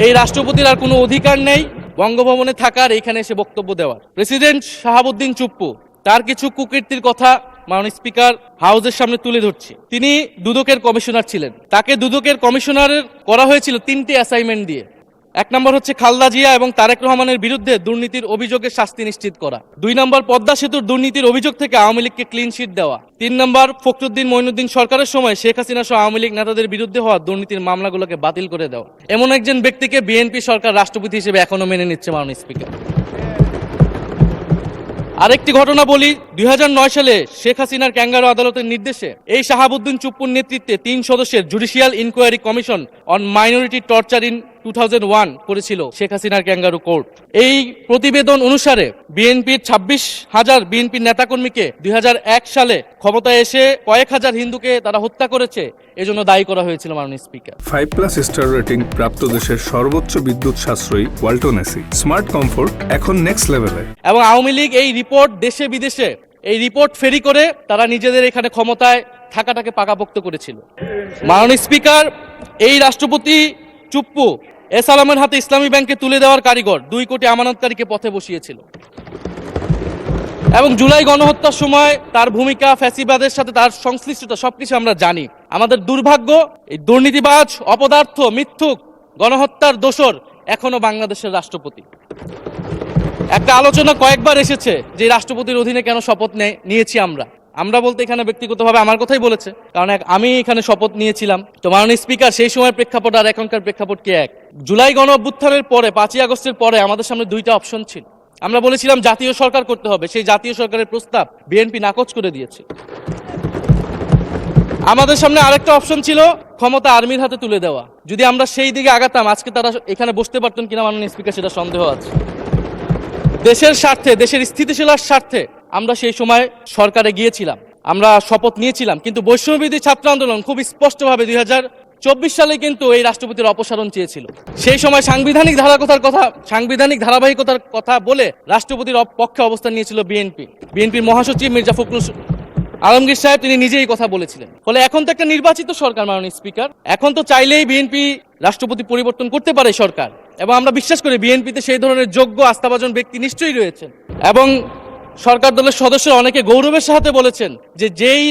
এই রাষ্ট্রপতির আর কোনো অধিকার নেই বঙ্গভবনে থাকার, এখানে এসে বক্তব্য দেওয়ার। প্রেসিডেন্ট শাহাবুদ্দিন চুপ্পু তার কিছু কুকীর্তির কথা মাননীয় স্পিকার হাউসের সামনে তুলে ধরছি। তিনি দুদকের কমিশনার ছিলেন, তাকে দুদকের কমিশনার করা হয়েছিল 3টি অ্যাসাইনমেন্ট দিয়ে। 1 নম্বর হচ্ছে খালেদা জিয়া এবং তারেক রহমানের বিরুদ্ধে দুর্নীতির অভিযোগের শাস্তি নিশ্চিত করা। 2 নম্বর পদ্মা সেতুর দুর্নীতির অভিযোগ থেকে আওয়ামী লীগকে ক্লিন চিট দেওয়া। 3 নম্বর ফখরুদ্দিন মঈনুদ্দিন সরকারের সময় শেখ হাসিনা সহ আওয়ামী লীগ নেতাদের বিরুদ্ধে হওয়া দুর্নীতির মামলাগুলোকে বাতিল করে দেওয়া। এমন একজন ব্যক্তিকে বিএনপি সরকার রাষ্ট্রপতি হিসেবে এখনো মেনে নিচ্ছে মাননীয় স্পিকার। আরেকটি ঘটনা বলি, 2009 সালে শেখ হাসিনার ক্যাঙ্গারু আদালতের নির্দেশে এই শাহাবুদ্দিন চুপ্পুর নেতৃত্বে 3 সদস্যের judicial inquiry commission on minority torture in 2001 করেছিল শেখ হাসিনার ক্যাঙ্গারু কোর্ট। এই প্রতিবেদন অনুসারে বিএনপির 26,000 বিএনপির নেতাকর্মীকে 2001 সালে ক্ষমতায় এসে কয়েক হাজার হিন্দুকে তারা হত্যা করেছে, এজন্য দায়ী করা হয়েছিল মাননীয় স্পিকার। 5+ স্টার রেটিং প্রাপ্ত দেশের সর্বোচ্চ বিদ্যুৎ সাশ্রয়ী ওয়ালটন এসি। স্মার্ট কমফোর্ট এখন নেক্সট লেভেলে। এবং আওয়ামী লীগ এই রিপোর্ট দেশে বিদেশে এই রিপোর্ট ফেরি করে তারা নিজেদের এখানে ক্ষমতায় থাকাটাকে পাকাপোক্ত করেছিল। মাননীয় স্পিকার, এই রাষ্ট্রপতি চুপ্পু এস আলমের হাতে ইসলামী ব্যাংকে তুলে দেওয়ার কারিগর, 2 কোটি আমানতকারীকে পথে বসিয়েছিল। এবং জুলাই গণহত্যার সময় তার ভূমিকা, ফ্যাসিবাদের সাথে তার সংশ্লিষ্টতা সবকিছু আমরা জানি। আমাদের দুর্ভাগ্য, এই দুর্নীতিবাজ, অপদার্থ, মিথ্যুক, গণহত্যার দোসর এখনো বাংলাদেশের রাষ্ট্রপতি। একটা আলোচনা কয়েকবার এসেছে যে রাষ্ট্রপতির অধীনে কেন শপথ নিয়েছি আমরা বলতে এখানে ব্যক্তিগতভাবে আমার কথাই বলেছে, কারণ আমি এখানে শপথ নিয়েছিলাম। তো মাননীয় স্পিকার, সেই সময়ের প্রেক্ষাপট আর এখনকার প্রেক্ষাপট কি এক? জুলাই গণ অভ্যুত্থানের পরে 5ই আগস্টের পরে আমাদের সামনে 2টা অপশন ছিল। আমরা বলেছিলাম জাতীয় সরকার করতে হবে, সেই জাতীয় সরকারের প্রস্তাব বিএনপি নাকচ করে দিয়েছে। আমাদের সামনে আরেকটা অপশন ছিল ক্ষমতা আর্মির হাতে তুলে দেওয়া। যদি আমরা সেই দিকে আগাতাম, আজকে তারা এখানে বসতে পারতেন কিনা মাননীয় স্পিকার সেটা সন্দেহ আছে। দেশের স্বার্থে, দেশের স্থিতিশীলার স্বার্থে আমরা সেই সময় সরকারে গিয়েছিলাম, আমরা শপথ নিয়েছিলাম। কিন্তু বৈষম্যবিরোধী ছাত্র আন্দোলন খুব স্পষ্টভাবে 2024 সালে কিন্তু এই রাষ্ট্রপতির অপসারণ চেয়েছিল। সেই সময় সাংবিধানিক ধারাবাহিকতার কথা বলে রাষ্ট্রপতির পক্ষে অবস্থান নিয়েছিল বিএনপির মহাসচিব মির্জা ফখরুল আলমগীর সাহেব, তিনি নিজেই কথা বলেছিলেন। ফলে এখন তো একটা নির্বাচিত সরকার মাননীয় স্পিকার, এখন তো চাইলেই বিএনপি রাষ্ট্রপতি পরিবর্তন করতে পারে সরকার। এবং আমরা বিশ্বাস করি বিএনপিতে সেই ধরনের যোগ্য আস্থাভাজন ব্যক্তি নিশ্চয়ই রয়েছেন। এবং সরকার দলের সদস্যরা অনেকে গৌরবের সাথে বলেছেন যে যেই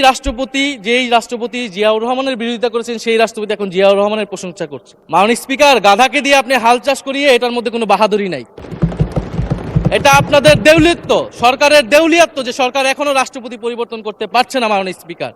রাষ্ট্রপতি জিয়াউর রহমানের বিরোধিতা করেছেন, সেই রাষ্ট্রপতি এখন জিয়াউর রহমানের প্রশংসা করছে। মাননীয় স্পিকার, গাধাকে দিয়ে আপনি হাল চাষ করিয়ে এটার মধ্যে কোনো বাহাদুরি নাই। এটা আপনাদের দেউলিয়ত্ব, সরকারের দেউলিয়াত্ব যে সরকার এখনো রাষ্ট্রপতি পরিবর্তন করতে পারছে না মাননীয় স্পিকার।